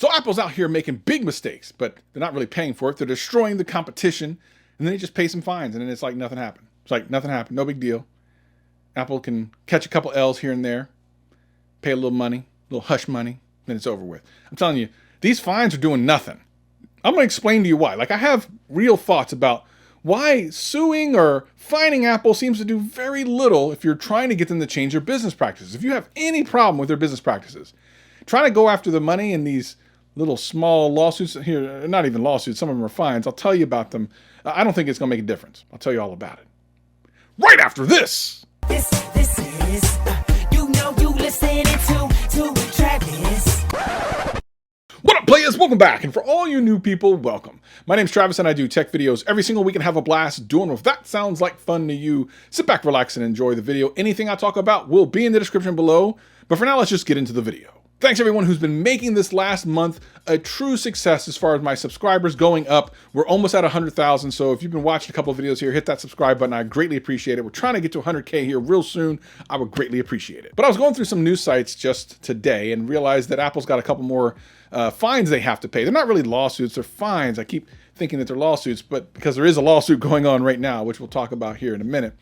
So Apple's out here making big mistakes, but they're not really paying for it. They're destroying the competition, and then they just pay some fines, and then it's like nothing happened. It's like nothing happened, no big deal. Apple can catch a couple L's here and there, pay a little money, a little hush money, then it's over with. I'm telling you, these fines are doing nothing. I'm going to explain to you why. Like, I have real thoughts about why suing or fining Apple seems to do very little if you're trying to get them to change their business practices. If you have any problem with their business practices, trying to go after the money in these little small lawsuits here, not even lawsuits, some of them are fines. I'll tell you about them. I don't think it's going to make a difference. I'll tell you all about it right after this. This is, you listening to Travis. What up, players? Welcome back. And for all you new people, welcome. My name's Travis and I do tech videos every single week and have a blast doing them. If that sounds like fun to you, sit back, relax, and enjoy the video. Anything I talk about will be in the description below. But for now, let's just get into the video. Thanks everyone who's been making this last month a true success as far as my subscribers going up. We're almost at 100,000. So if you've been watching a couple of videos here, hit that subscribe button. I greatly appreciate it. We're trying to get to 100K here real soon. I would greatly appreciate it. But I was going through some news sites just today and realized that Apple's got a couple more fines they have to pay. They're not really lawsuits, they're fines. I keep thinking that they're lawsuits, but because there is a lawsuit going on right now, which we'll talk about here in a minute.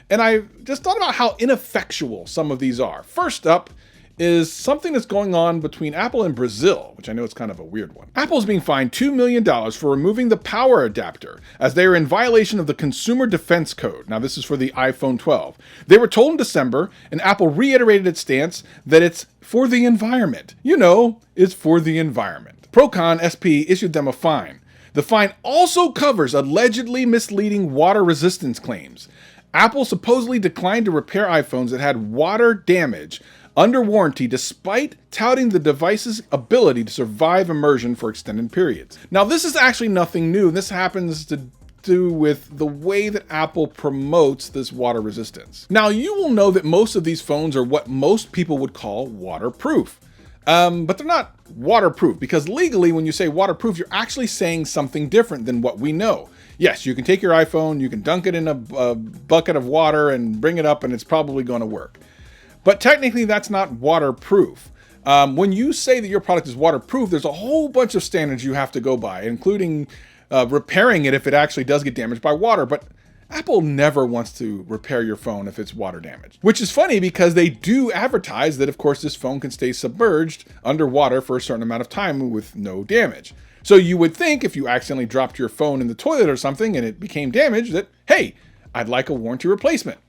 And I just thought about how ineffectual some of these are. First up is something that's going on between Apple and Brazil, which I know is kind of a weird one. Apple's being fined $2 million for removing the power adapter as they are in violation of the Consumer Defense Code. Now, this is for the iPhone 12. They were told in December, and Apple reiterated its stance that it's for the environment. You know, it's for the environment. Procon SP issued them a fine. The fine also covers allegedly misleading water resistance claims. Apple supposedly declined to repair iPhones that had water damage under warranty despite touting the device's ability to survive immersion for extended periods. Now, this is actually nothing new. This happens to do with the way that Apple promotes this water resistance. Now, you will know that most of these phones are what most people would call waterproof. But they're not waterproof because legally, when you say waterproof, you're actually saying something different than what we know. Yes, you can take your iPhone, you can dunk it in a bucket of water and bring it up and it's probably going to work. But technically, that's not waterproof. When you say that your product is waterproof, there's a whole bunch of standards you have to go by, including repairing it if it actually does get damaged by water. But Apple never wants to repair your phone if it's water damaged, which is funny because they do advertise that, of course, this phone can stay submerged underwater for a certain amount of time with no damage. So you would think if you accidentally dropped your phone in the toilet or something and it became damaged that, hey, I'd like a warranty replacement.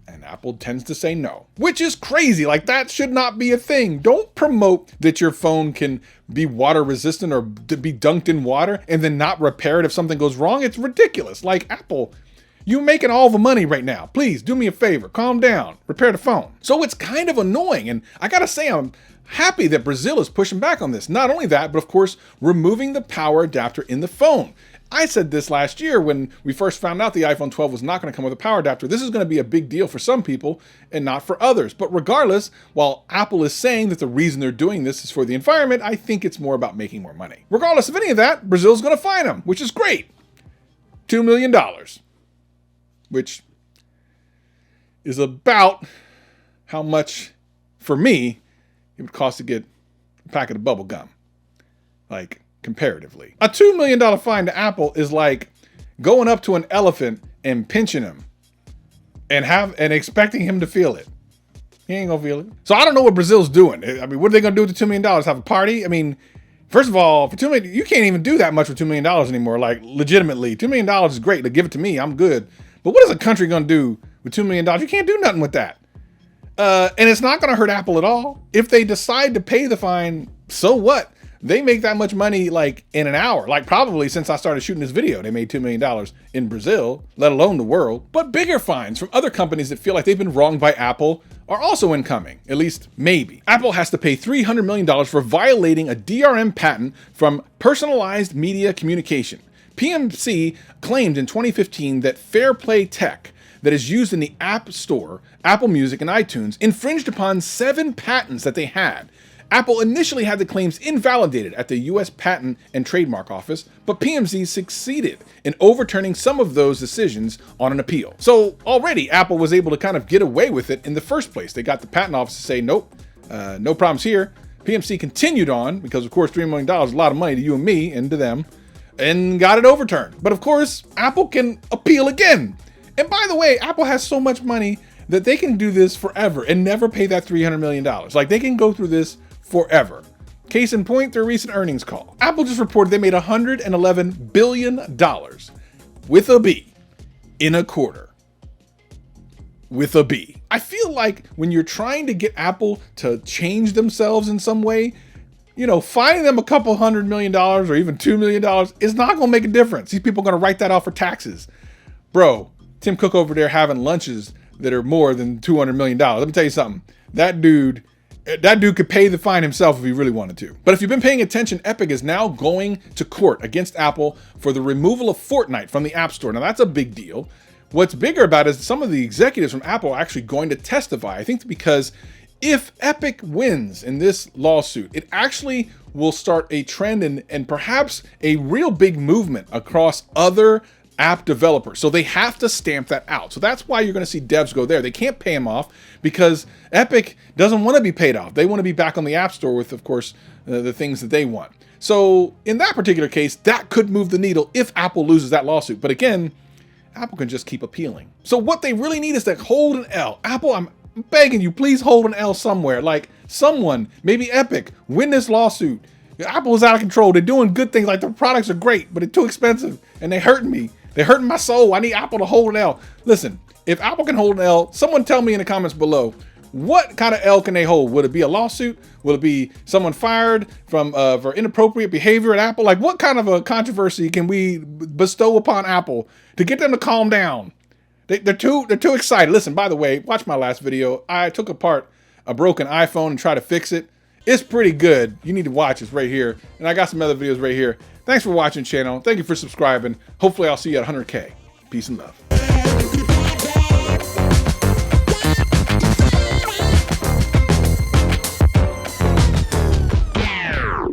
And Apple tends to say no, which is crazy. Like, that should not be a thing. Don't promote that your phone can be water resistant or to be dunked in water and then not repair it if something goes wrong. It's ridiculous. Like, Apple, you're making all the money right now. Please do me a favor. Calm down. Repair the phone. So it's kind of annoying. And I got to say, I'm happy that Brazil is pushing back on this. Not only that, but of course, removing the power adapter in the phone. I said this last year when we first found out the iPhone 12 was not going to come with a power adapter. This is going to be a big deal for some people and not for others. But regardless, while Apple is saying that the reason they're doing this is for the environment, I think it's more about making more money. Regardless of any of that, Brazil's going to fine them, which is great. $2 million, which is about how much, for me, it would cost to get a packet of bubble gum. Like, comparatively. A $2 million fine to Apple is like going up to an elephant and pinching him and expecting him to feel it. He ain't gonna feel it. So I don't know what Brazil's doing. I mean, what are they gonna do with the $2 million? Have a party? I mean, first of all, for $2 million, you can't even do that much with $2 million anymore. Like, legitimately, $2 million is great. Like, give it to me, I'm good. But what is a country gonna do with $2 million? You can't do nothing with that. And it's not gonna hurt Apple at all. If they decide to pay the fine, so what? They make that much money like in an hour. Like, probably since I started shooting this video, they made $2 million in Brazil, let alone the world. But bigger fines from other companies that feel like they've been wronged by Apple are also incoming, at least maybe. Apple has to pay $300 million for violating a DRM patent from personalized media communication. PMC claimed in 2015 that Fair Play Tech that is used in the App Store, Apple Music, and iTunes infringed upon 7 patents that they had. Apple initially had the claims invalidated at the US Patent and Trademark Office, but PMC succeeded in overturning some of those decisions on an appeal. So already Apple was able to kind of get away with it in the first place. They got the patent office to say, nope, no problems here. PMC continued on because, of course, $3 million is a lot of money to you and me and to them, and got it overturned. But of course, Apple can appeal again. And by the way, Apple has so much money that they can do this forever and never pay that $300 million. Like, they can go through this forever. Case in point, their recent earnings call. Apple just reported they made $111 billion with a B in a quarter. With a B. I feel like when you're trying to get Apple to change themselves in some way, you know, finding them a couple $100 million or even $2 million is not going to make a difference. These people are going to write that off for taxes. Bro, Tim Cook over there having lunches that are more than $200 million. Let me tell you something. That dude could pay the fine himself if he really wanted to. But if you've been paying attention, Epic is now going to court against Apple for the removal of Fortnite from the App Store. Now, that's a big deal. What's bigger about it is some of the executives from Apple are actually going to testify. I think because if Epic wins in this lawsuit, it actually will start a trend and perhaps a real big movement across other app developers. So they have to stamp that out. So that's why you're going to see devs go there. They can't pay them off because Epic doesn't want to be paid off. They want to be back on the App Store with, of course, the things that they want. So in that particular case, that could move the needle if Apple loses that lawsuit. But again, Apple can just keep appealing. So what they really need is to hold an L. Apple, I'm begging you, please hold an L somewhere. Like someone, maybe Epic, win this lawsuit. Apple is out of control. They're doing good things. Like their products are great, but they're too expensive and they're hurting me. They're hurting my soul. I need Apple to hold an L. Listen, if Apple can hold an L, someone tell me in the comments below, what kind of L can they hold? Would it be a lawsuit? Will it be someone fired from for inappropriate behavior at Apple? Like what kind of a controversy can we bestow upon Apple to get them to calm down? They're too excited. Listen, by the way, watch my last video. I took apart a broken iPhone and tried to fix it. It's pretty good. You need to watch it. It's right here. And I got some other videos right here. Thanks for watching, channel. Thank you for subscribing. Hopefully I'll see you at 100K. Peace and love.